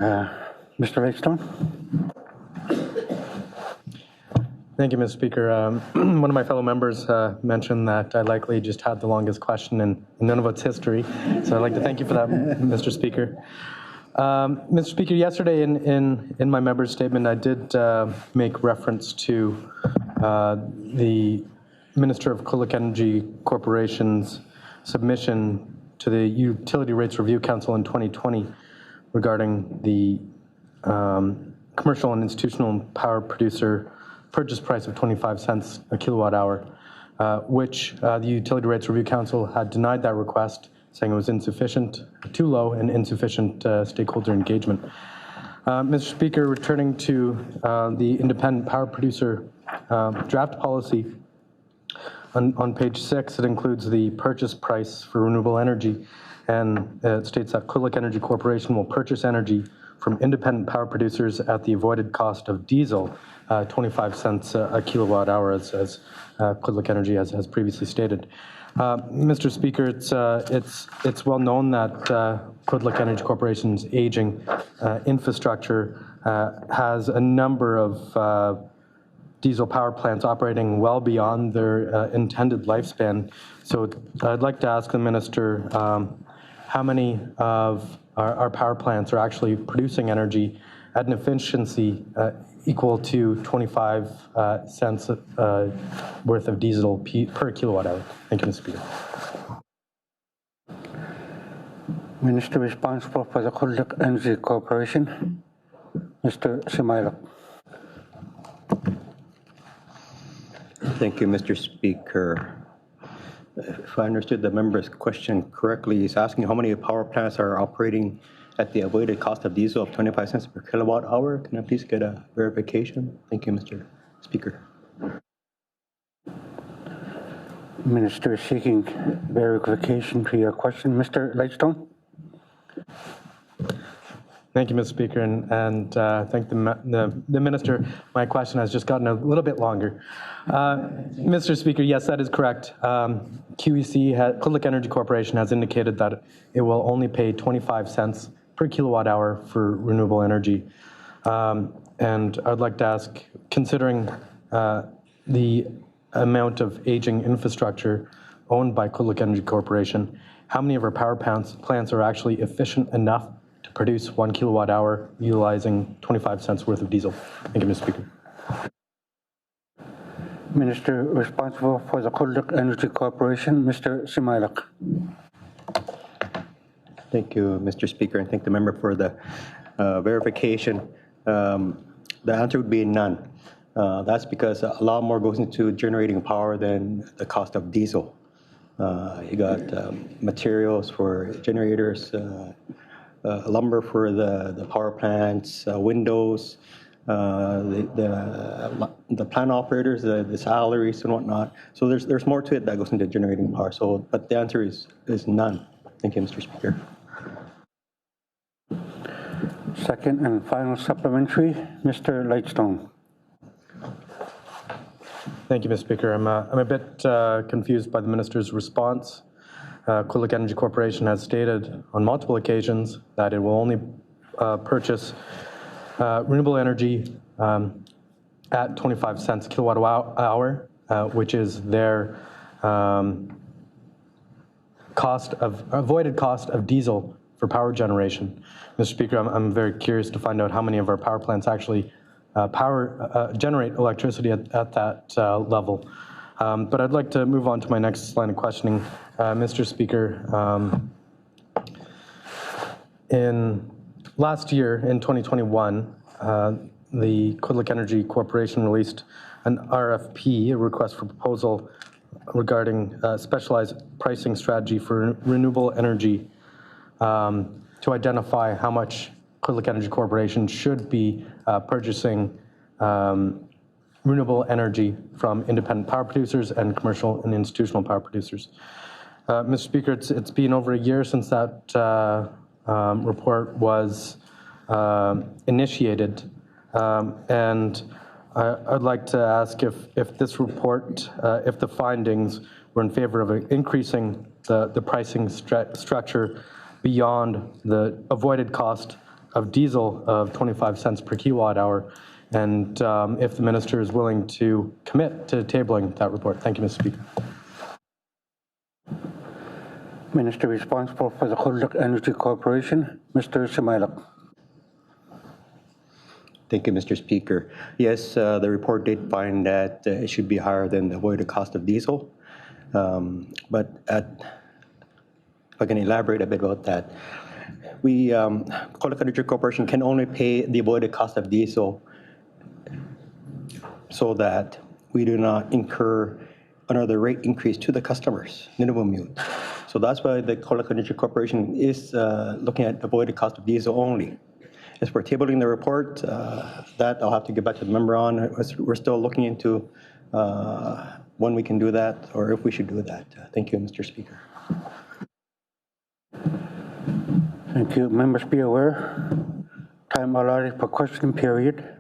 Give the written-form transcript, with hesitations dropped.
Mr. Redstone. Thank you, Mr. Speaker. One of my fellow members mentioned that I likely just had the longest question in Nunavut's history, so I'd like to thank you for that, Mr. Speaker. Mr. Speaker, yesterday in my member's statement, I did make reference to the Minister of Cool Lake Energy Corporation's submission to the Utility Rates Review Council in 2020 regarding the commercial and institutional power producer purchase price of 25 cents a kilowatt hour, which the Utility Rates Review Council had denied that request, saying it was insufficient, too low, and insufficient stakeholder engagement. Mr. Speaker, returning to the independent power producer draft policy, on page 6, it includes the purchase price for renewable energy, and it states that Cool Lake Energy Corporation will purchase energy from independent power producers at the avoided cost of diesel, 25 cents a kilowatt hour, as Cool Lake Energy has previously stated. Mr. Speaker, it's well known that Cool Lake Energy Corporation's aging infrastructure has a number of diesel power plants operating well beyond their intended lifespan. So I'd like to ask the minister how many of our power plants are actually producing energy at an efficiency equal to 25 cents worth of diesel per kilowatt hour. Thank you, Mr. Speaker. Minister responsible for the Cool Lake Energy Corporation, Mr. Simailuk. Thank you, Mr. Speaker. If I understood the member's question correctly, he's asking how many power plants are operating at the avoided cost of diesel of 25 cents per kilowatt hour. Can I please get a verification? Thank you, Mr. Speaker. Minister is seeking verification to your question. Mr. Lightstone. Thank you, Mr. Speaker, and thank the minister. My question has just gotten a little bit longer. Mr. Speaker, yes, that is correct. QEC, Cool Lake Energy Corporation, has indicated that it will only pay 25 cents per kilowatt hour for renewable energy. And I'd like to ask, considering the amount of aging infrastructure owned by Cool Lake Energy Corporation, how many of our power plants are actually efficient enough to produce 1 kilowatt hour utilizing 25 cents worth of diesel? Thank you, Mr. Speaker. Minister responsible for the Cool Lake Energy Corporation, Mr. Simailuk. Thank you, Mr. Speaker, and thank the member for the verification. The answer would be none. That's because a lot more goes into generating power than the cost of diesel. You got materials for generators, lumber for the power plants, windows, the plant operators, the salaries and whatnot. So there's more to it that goes into generating power. So, but the answer is none. Thank you, Mr. Speaker. Second and final supplementary, Mr. Lightstone. Thank you, Mr. Speaker. I'm a bit confused by the minister's response. Cool Lake Energy Corporation has stated on multiple occasions that it will only purchase renewable energy at 25 cents kilowatt hour, which is their avoided cost of diesel for power generation. Mr. Speaker, I'm very curious to find out how many of our power plants actually generate electricity at that level. But I'd like to move on to my next line of questioning. Mr. Speaker, last year, in 2021, the Cool Lake Energy Corporation released an RFP, a request for proposal, regarding specialized pricing strategy for renewable energy to identify how much Cool Lake Energy Corporation should be purchasing renewable energy from independent power producers and commercial and institutional power producers. Mr. Speaker, it's been over a year since that report was initiated, and I'd like to ask if this report, if the findings were in favor of increasing the pricing structure beyond the avoided cost of diesel of 25 cents per kilowatt hour, and if the minister is willing to commit to tabling that report. Thank you, Mr. Speaker. Minister responsible for the Khuluk Energy Corporation, Mr. Simailuk. Thank you, Mr. Speaker. Yes, the report did find that it should be higher than the avoided cost of diesel. But if I can elaborate a bit about that, we, Khuluk Energy Corporation, can only pay the avoided cost of diesel so that we do not incur another rate increase to the customers, minimum yield. So that's why the Khuluk Energy Corporation is looking at avoided cost of diesel only. As for tabling the report, that I'll have to get back to the member on. We're still looking into when we can do that or if we should do that. Thank you, Mr. Speaker. Thank you. Members be aware, time allotted for question period